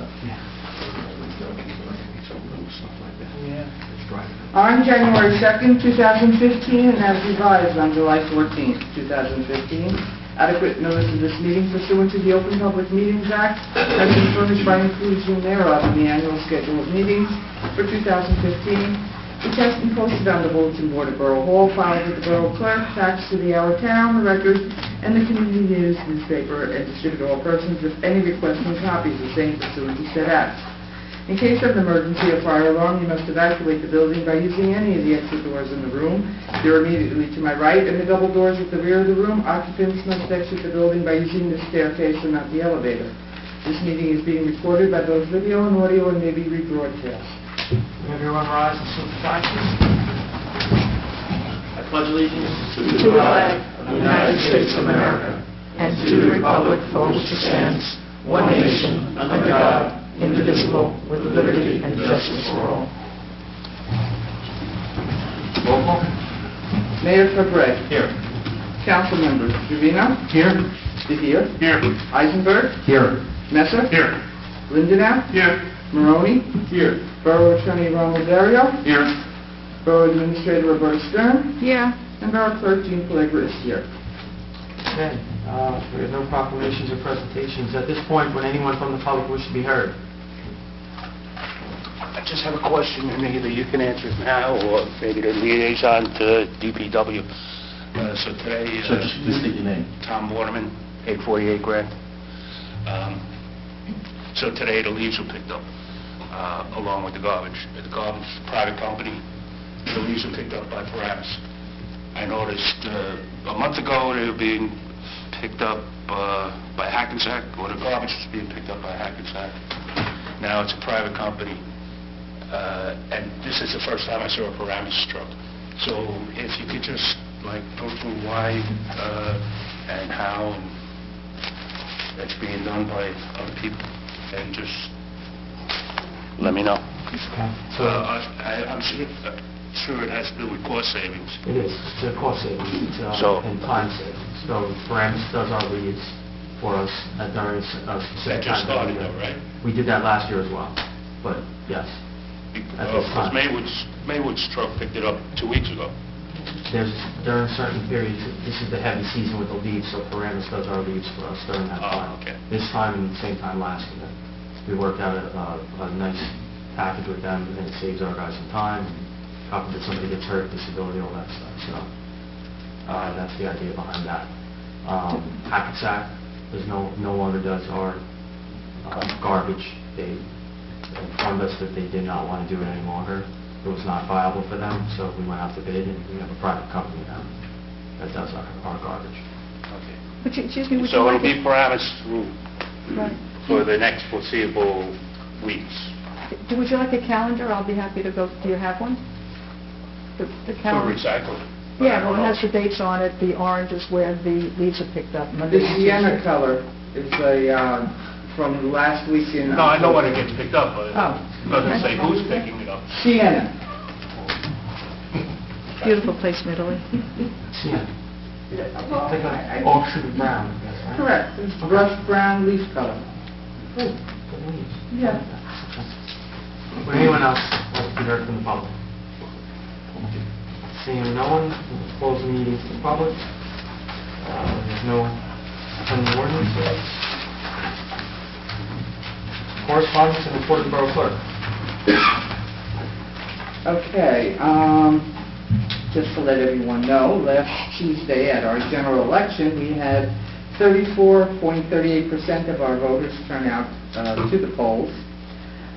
that. On January 2nd, 2015, and as revised on July 14th, 2015, adequate notice of this meeting pursuant to the Open Public Meetings Act has been furnished by inclusion thereof in the annual schedule of meetings for 2015, which has been posted on the bulletin board at Borough Hall, filed with the Borough Clerk, attached to the Our Town, the Record, and the Community News newspaper, and distributed to all persons with any requesting copies of same pursuant to said act. In case of an emergency or fire alarm, you must evacuate the building by using any of the exit doors in the room. They're immediately to my right, and the double doors at the rear of the room. Occupants must exit the building by using the staircase and not the elevator. This meeting is being recorded by both video and audio and may be rebroadcast. Everyone rise and salute the flag, please. I pledge allegiance to the flag of the United States of America and to the republic for which it stands, one nation, under God, indivisible, with liberty and justice for all. Roll call. Mayor Fabre. Here. Council members: Trevino. Here. DeVere. Here. Eisenberg. Here. Messer. Here. Lindenau. Here. Maroney. Here. Borough Attorney Ronald Dario. Here. Borough Administrator Roberta Stern. Yeah. And Borough Clerk Jean Pellegrin is here. Okay. We have no proclamations or presentations. At this point, would anyone from the public wish to be heard? I just have a question, and either you can answer it now, or maybe the liaison to DPW. So today... So just state your name. Tom Waterman, 848 Grand. So today the leaves were picked up, along with the garbage. The garbage is a private company. The leaves were picked up by Paramus. I noticed a month ago they were being picked up by Hackensack, or the garbage was being picked up by Hackensack. Now it's a private company, and this is the first time I saw a Paramus truck. So if you could just go through why and how that's being done by other people, and just let me know. Okay. So I'm sure it has to do with cost savings. it is. It's a cost savings and time savings. So Paramus does our leads for us during a specific That just time. started though, right? We did that last year as well, but yes. At this Because time. Maywood's truck picked it up 2 weeks ago. During certain periods, this is the heavy season with the leaves, so Paramus does our leaves for us during that time. Okay. This time and the same time last year. We worked out a nice package with them, and it saves our guys some time. God forbid somebody gets hurt, disability, all that stuff. So that's the idea behind that. Hackensack no longer does our garbage. They informed us that they did not want to do it any longer. It was not viable for them, so we went out to bid, and we have a private company now that does our garbage. Okay. Excuse me, would So you it'll like be Paramus Right. for the next foreseeable weeks. Would you like a calendar? I'll be happy to go. Do you have one? The For calendar. recycling. Yeah, well, it has the dates on it. The orange is where the leaves are picked up. Monday, The Tuesday. sienna color is from last week in... No, I know when it gets picked up, but Oh. it doesn't say who's picking it up. Sienna. Beautiful place in Italy. Yeah. Like an off-shooting brown, I guess, right? Correct. It's brushed brown leaf color. Oh, good leaves. Yeah. Would anyone else like to be heard from the public? Seeing no one, we'll close the meeting to the public. There's no pending ordinances. Correspondence and report of the Borough Clerk. Okay, just to let everyone know, last Tuesday at our general election, we had 34.38% of our voters turn out to the polls,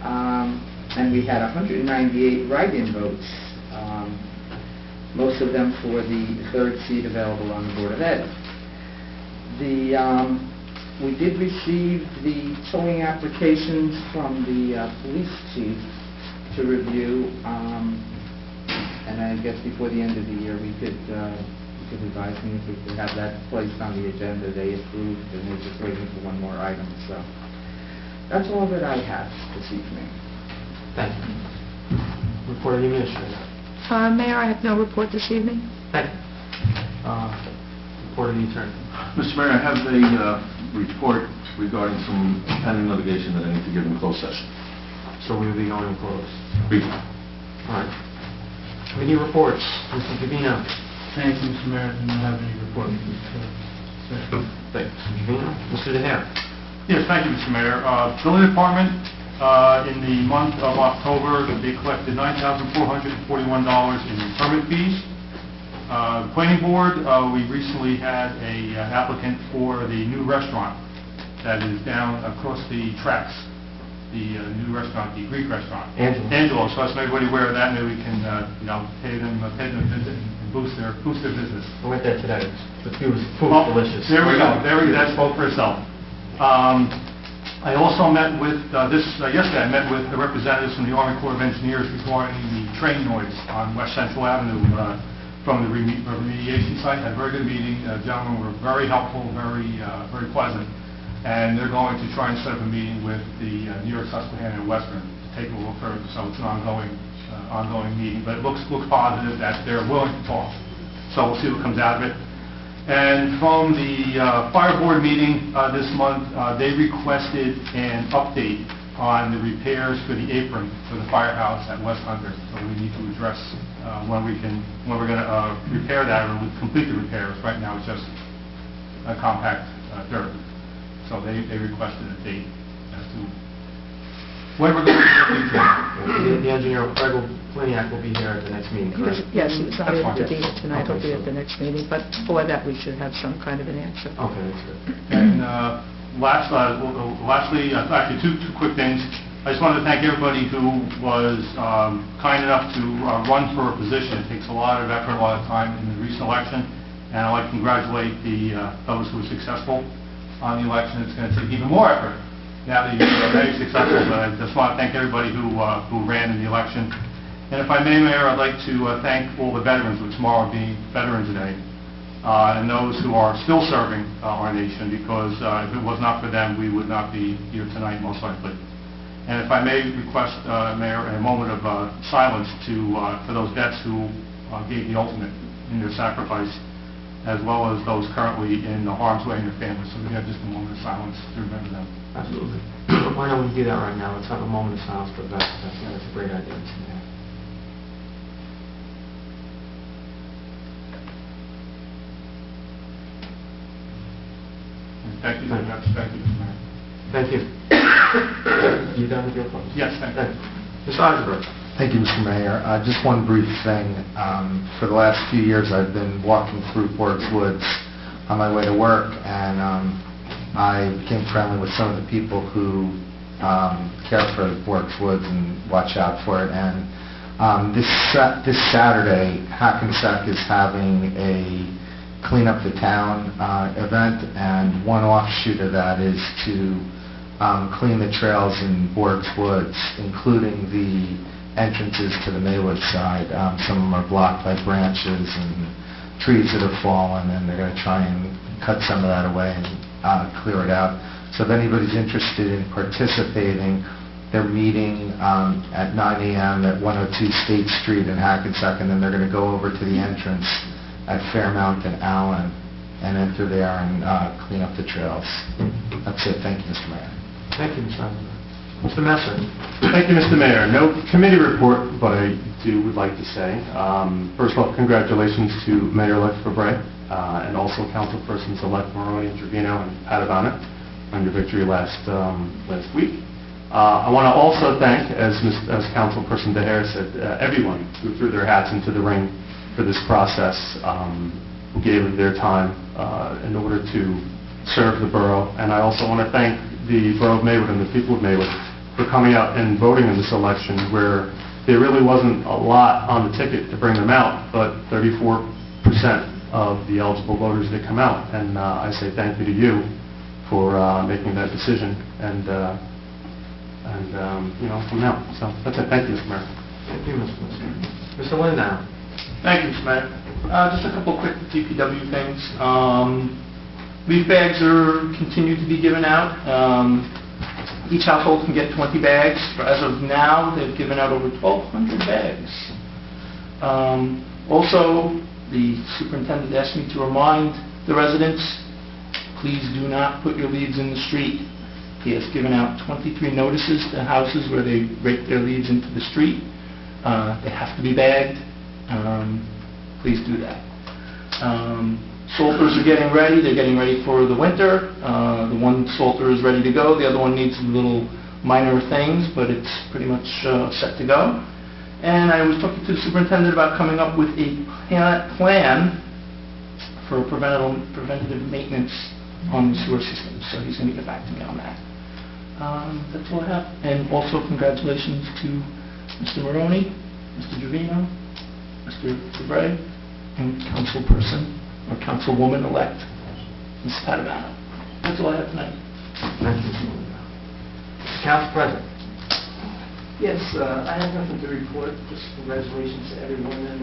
and we had 198 write-in votes, most of them for the third seat available on the Board of Ed. We did receive the towing applications from the police chief to review, and I guess before the end of the year we could advise me if we could have that placed on the agenda. They approved, and they're just waiting for one more item. So that's all that I have this evening. Thank you. Report of the Administrator. Mayor, I have no report this evening. Thank you. Report of the Attorney. Mr. Mayor, I have a report regarding some pending litigation that I need to give in closed session. So we will be going close. Briefly. All right. Committee reports. Mr. Gavino. Thank you, Mr. Mayor. I do not have any report. Thanks. Mr. Gavino. Mr. DeHare. Yes, thank you, Mr. Mayor. Building Department, in the month of October, they collected $9,441 in permit fees. Planning Board, we recently had a applicant for the new restaurant that is down across the tracks. The new restaurant, the Greek restaurant. Angelo. So let's make everybody aware of that. Maybe we can, pay them a visit and boost their business. I went there today. The food was delicious. There we go. That spoke for itself. I also met with, yesterday I met with the representatives from the Army Corps of Engineers regarding the train noise on West Central Avenue from the remediation site. Had a very good meeting. Gentlemen were very helpful, very pleasant. And they're going to try and set up a meeting with the New York, Susquehanna, and Western to take a look further. So it's an ongoing meeting. But it looks positive that they're willing to talk. So we'll see what comes out of it. And from the fire board meeting this month, they requested an update on the repairs for the apron for the firehouse at West Hunter. So we need to address when we're going to repair that or complete the repairs. Right now it's just a compact dirt. So they requested a date as to when we're going to be looking. The engineer, Craig Pliniak, will be here at the next meeting, correct? Yes, he's not That's able to fine. be here tonight, he'll be at the next meeting, but before that, we should have some kind of an answer. Okay, that's good. And lastly, actually two quick things. I just wanted to thank everybody who was kind enough to run for a position. It takes a lot of effort, a lot of time in the recent election, and I'd like to congratulate those who were successful on the election. It's going to take even more effort now that you're very successful, but I just want to thank everybody who ran in the election. And if I may, Mayor, I'd like to thank all the veterans, with tomorrow being Veterans Day, and those who are still serving our nation, because if it was not for them, we would not be here tonight, most likely. And if I may request, Mayor, a moment of silence for those vets who gave the ultimate in their sacrifice, as well as those currently in the harm's way and their families. So we have just a moment of silence to remember them. Absolutely. Why don't we do that right now? Let's have a moment of silence for the vets. That's a great idea, Mr. Mayor. Thank you very much. Thank you, Mr. Mayor. Thank you. You done with your report? Yes, thank you. Mr. Eisenberg. Thank you, Mr. Mayor. Just one brief thing. For the last few years, I've been walking through Bork's Woods on my way to work, and I became friendly with some of the people who care for Bork's Woods and watch out for it. And this Saturday, Hackensack is having a Clean Up the Town event, and one offshoot of that is to clean the trails in Bork's Woods, including the entrances to the Maywood side. Some of them are blocked by branches and trees that have fallen, and they're going to try and cut some of that away and clear it out. So if anybody's interested in participating, they're meeting at 9 a.m. at 102 State Street in Hackensack, and then they're going to go over to the entrance at Fairmount and Allen and enter there and clean up the trails. That's it. Thank you, Mr. Mayor. Thank you, Mr. Eisenberg. Mr. Messer. Thank you, Mr. Mayor. No committee report, but I would like to say, first of all, congratulations to Mayor-elect Fabre and also councilpersons-elect Maroney and Trevino and Padavana on your victory last week. I want to also thank, as Councilperson DeHare said, everyone who threw their hats into the ring for this process, who gave of their time in order to serve the borough. And I also want to thank the Borough of Maywood and the people of Maywood for coming out and voting in this election, where there really wasn't a lot on the ticket to bring them out, but 34% of the eligible voters did come out. And I say thank you to you for making that decision and coming out. So that's it. Thank you, Mr. Mayor. Thank you, Mr. Messer. Mr. Lindow. Thank you, Mr. Mayor. Just a couple quick DPW things. Leaf bags continue to be given out. Each household can get 20 bags. As of now, they've given out over 1,200 bags. Also, the superintendent asked me to remind the residents, please do not put your leaves in the street. He has given out 23 notices to houses where they rake their leaves into the street. They have to be bagged. Please do that. Salters are getting ready. They're getting ready for the winter. The one salter is ready to go. The other one needs little minor things, but it's pretty much set to go. And I was talking to the superintendent about coming up with a plan for preventative maintenance on the sewer system. So he's going to get back to me on that. That's all I have. And also congratulations to Mr. Maroney, Mr. Giovino, Mr. DeBray, and councilperson or councilwoman-elect, Ms. Padavano. That's all I have tonight. Thank you. Council President. Yes, I have nothing to report, just congratulations to everyone, and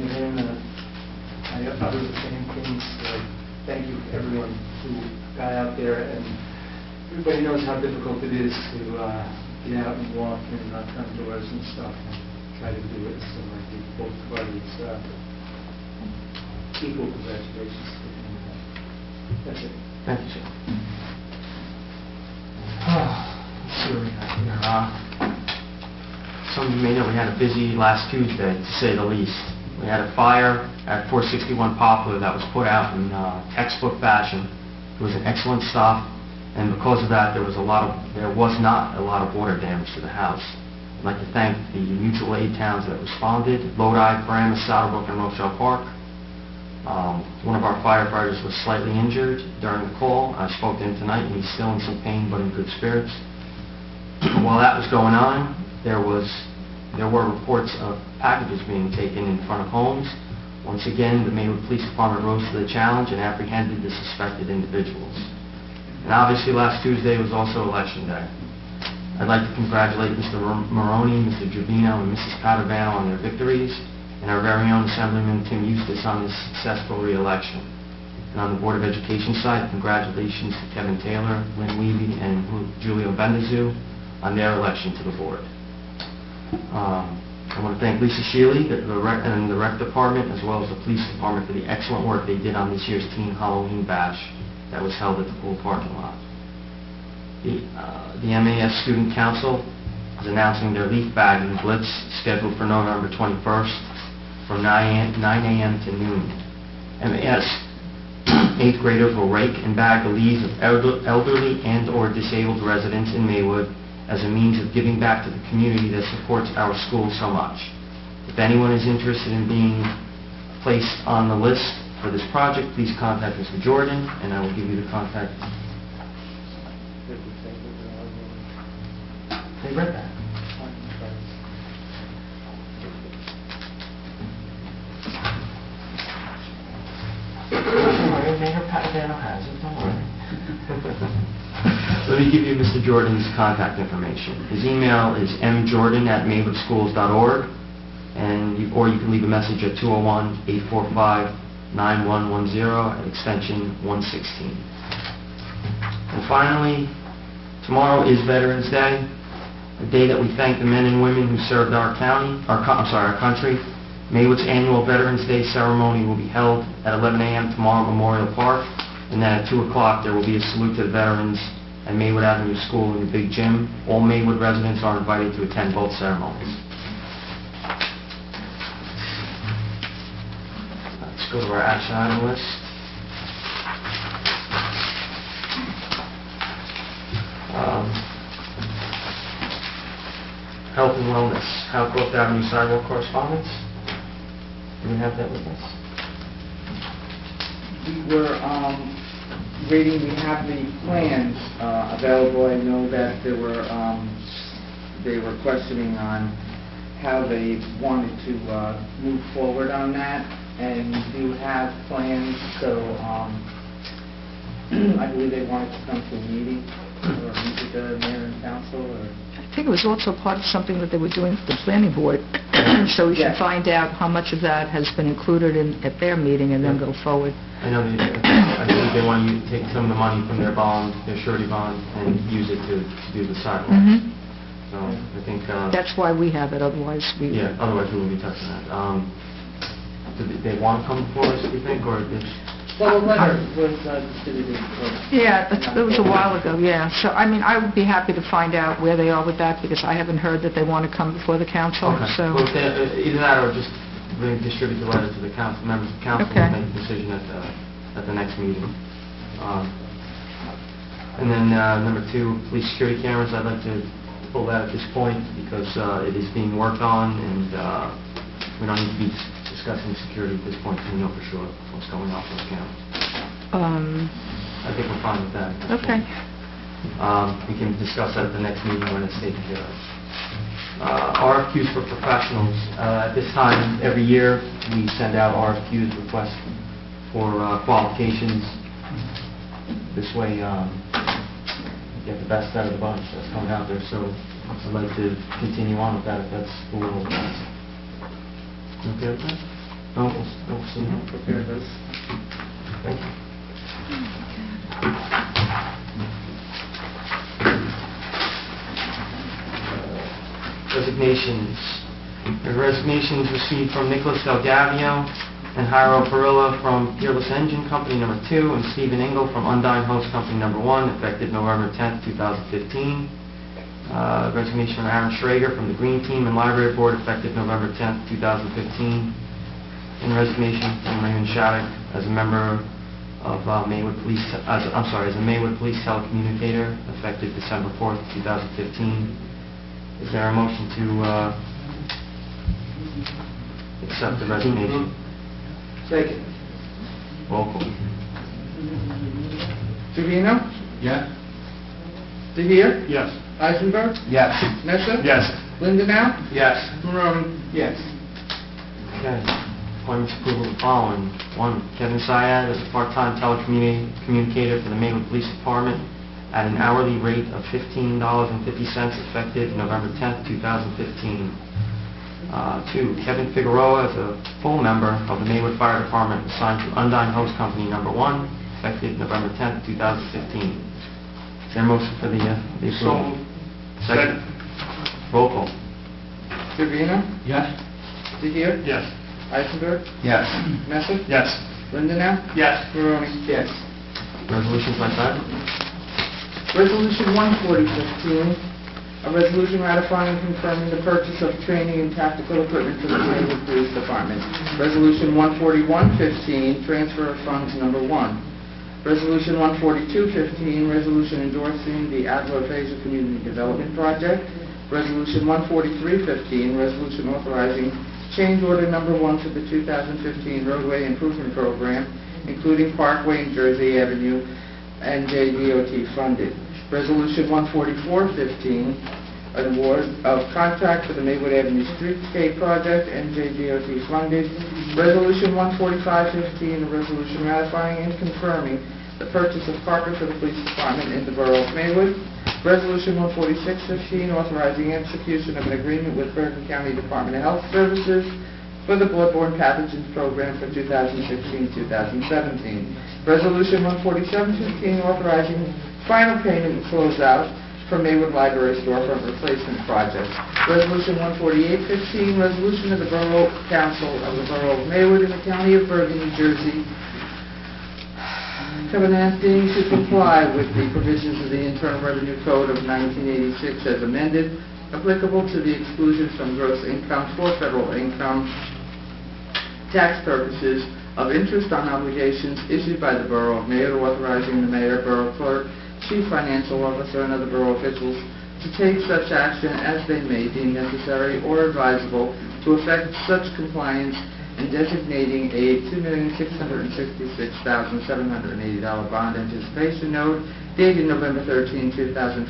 I utter the same things. Thank you to everyone who got out there, and everybody knows how difficult it is to get out and walk and knock on doors and stuff, and try to do it, so I think both parties equal congratulations to them. That's it. Thank you, sir. Let's see what we got here. Some of you may know we had a busy last Tuesday, to say the least. We had a fire at 461 Poplar that was put out in textbook fashion. It was an excellent stop, and because of that, there was not a lot of water damage to the house. I'd like to thank the mutual aid towns that responded: Lodi, Paramus, Saddlebrook, and Rochelle Park. One of our firefighters was slightly injured during the call. I spoke to him tonight, and he's still in some pain, but in good spirits. While that was going on, there were reports of packages being taken in front of homes. Once again, the Maywood Police Department rose to the challenge and apprehended the suspected individuals. And obviously, last Tuesday was also Election Day. I'd like to congratulate Mr. Maroney, Mr. Giovino, and Mrs. Padavano on their victories, and our very own Assemblyman Tim Eustace on his successful re-election. And on the Board of Education side, congratulations to Kevin Taylor, Lynn Weeby, and Julio Bendezu on their election to the board. I want to thank Lisa Shealy and the Rec Department, as well as the Police Department, for the excellent work they did on this year's Teen Halloween Bash that was held at the pool parking lot. The MAS Student Council is announcing their leaf bagging blitz scheduled for November 21st from 9 a.m. to noon. MAS 8th graders will rake and bag the leaves of elderly and or disabled residents in Maywood as a means of giving back to the community that supports our school so much. If anyone is interested in being placed on the list for this project, please contact Mr. Jordan, and I will give you the contact. They read that. Mayor Padavano has it, don't worry. Let me give you Mr. Jordan's contact information. His email is mjordan@maywoodschools.org, or you can leave a message at 201-845-9110 at extension 116. And finally, tomorrow is Veterans Day, a day that we thank the men and women who served our country. Maywood's annual Veterans Day ceremony will be held at 11 a.m. tomorrow at Memorial Park, and then at 2 o'clock there will be a salute to the veterans at Maywood Avenue School in the big gym. All Maywood residents are invited to attend both ceremonies. Let's go to our action item list. Health and wellness, Howcroft Avenue sidewalk correspondence. Do we have that with us? We were waiting, we have the plans available. I know that they were questioning on how they wanted to move forward on that, and we do have plans, so I believe they wanted to come to a meeting or meet with the mayor and council, or... I think it was also part of something that they were doing for the planning board, so we should Yes. find out how much of that has been included at their meeting and then go forward. I know I think they want you to take some of the money from their bond, their surety bond, and use it to do the sidewalks. Mhm. So I think... That's why we have it, otherwise we... Yeah, otherwise we wouldn't be touching that. Do they want to come before us, do you think, or Well, the letter was distributed. Yeah, it was a while ago, yeah. So, I mean, I would be happy to find out where they are with that, because I haven't heard that they want to come before the council, Okay. so... Well, either that or just really distribute the letter to the council, members of the council, Okay. and make a decision at the next meeting. And then, number 2, police security cameras, I'd like to pull that at this point, because it is being worked on, and we don't need to be discussing security at this point, so we know for sure what's going on with those cameras. I think we're fine with that. at this Okay. point. We can discuss that at the next meeting when it's taken care of. RFQs for professionals. At this time, every year, we send out RFQs, requests for qualifications. This way, get the best out of the bunch that's coming out there. So I'd like to continue on with that if that's the will of the council. Okay with that? No, we'll see. Prepare this. Thank you. Resignations. The resignations received from Nicholas Del Gavio and Jairo Perilla from Peerless Engine Company number 2, and Stephen Engel from Undyne Host Company number 1, effective November 10th, 2015. Resignation from Aaron Schrager from the Green Team and Library Board, effective November 10th, 2015. And resignation from Raymond Shattuck as a member of Maywood Police, as a Maywood Police telecommunicator, effective December 4th, 2015. Is there a motion to accept the resignation? Second. Roll call. Trevino? Yeah? DeHere? Yes. Eisenberg? Yes. Nestor? Yes. Lindenau? Yes. Maroni? Yes. Okay. Appointments approval of the following. 1, Kevin Syed as a part-time telecommunicator for the Maywood Police Department at an hourly rate of $15.50, effective November 10th, 2015. 2, Kevin Figueroa as a full member of the Maywood Fire Department, assigned to Undyne Host Company number 1, effective November 10th, 2015. Is there a motion for the approval? Second. Roll call. Trevino? Yes? DeHere? Yes. Eisenberg? Yes. Nestor? Yes. Lindenau? Yes. Maroni? Yes. Resolutions by title? Resolution 14015, a resolution ratifying and confirming the purchase of training and tactical equipment for the Maywood Police Department. Resolution 14115, transfer of funds number 1. Resolution 14215, resolution endorsing the Adler Phase of Community Development Project. Resolution 14315, resolution authorizing change order number 1 for the 2015 roadway improvement program, including Parkway and Jersey Avenue, and JDOT funded. Resolution 14415, an award of contract for the Maywood Avenue Streetscape Project, and JDOT funded. Resolution 14515, a resolution ratifying and confirming the purchase of Parker for the Police Department in the Borough of Maywood. Resolution 14615, authorizing execution of an agreement with Bergen County Department of Health Services for the bloodborne pathogens program for 2016-2017. Resolution 14715, authorizing final payment and closeout for Maywood Library storefront replacement project. Resolution 14815, resolution of the Borough Council of the Borough of Maywood in the County of Bergen, New Jersey, covenanting to comply with the provisions of the Internal Revenue Code of 1986 as amended, applicable to the exclusion from gross income for federal income tax purposes of interest on obligations issued by the Borough of Maywood, authorizing the mayor, borough clerk, chief financial officer, and other borough officials to take such action as they may deem necessary or advisable to effect such compliance, and designating a $2,666,780 bond anticipation note dated November 13, 2015,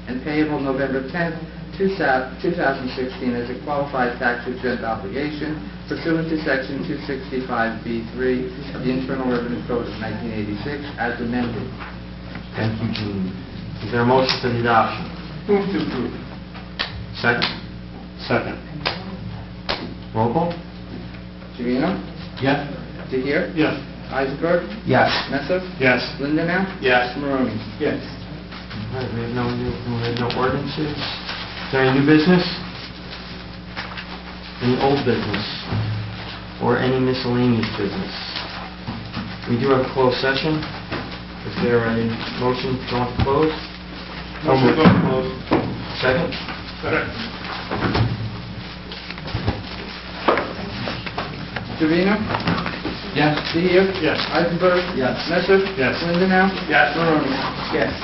and payable November 10, 2016 as a qualified tax-exempt obligation pursuant to Section 265B3 of the Internal Revenue Code of 1986 as amended. Thank you, Gene. Is there a motion for the adoption? Move to approve. Second. Second. Roll call? Trevino? Yes? DeHere? Yes. Eisenberg? Yes. Messer? Yes. Lindenau? Yes. Maroni? Yes. All right, we have no ordinances. Is there any new business? Any old business? Or any miscellaneous business? We do have a closed session. Is there a motion to go into close? Motion to go to close. Second? Trevino? Yes. DeHier? Yes. Eisenberg? Yes. Messer? Yes. Lindenau? Yes. Maroni? Yes.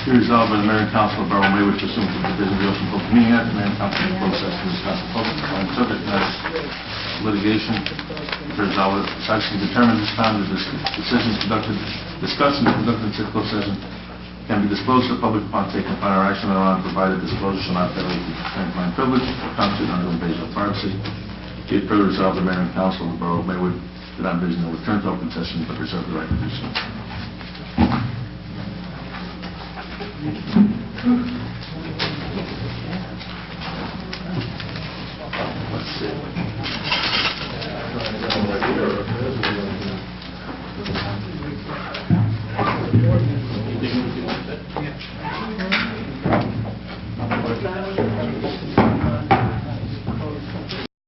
Be resolved by the Mayor and Council of Borough Maywood pursuant to the provisions of the Open Public Meeting Act, the Mayor and Council will close session to discuss the public on subject matters litigation. Be resolved that such to determine this time that this decisions conducted, discussed and conducted in such closed session can be disclosed to the public upon taking final action thereon, provided disclosure shall not violate the attorney-client privilege or constitute under invasion of privacy. Be it further resolved, the Mayor and Council of the Borough of Maywood do not envision a return to open session, but reserve the right to do so.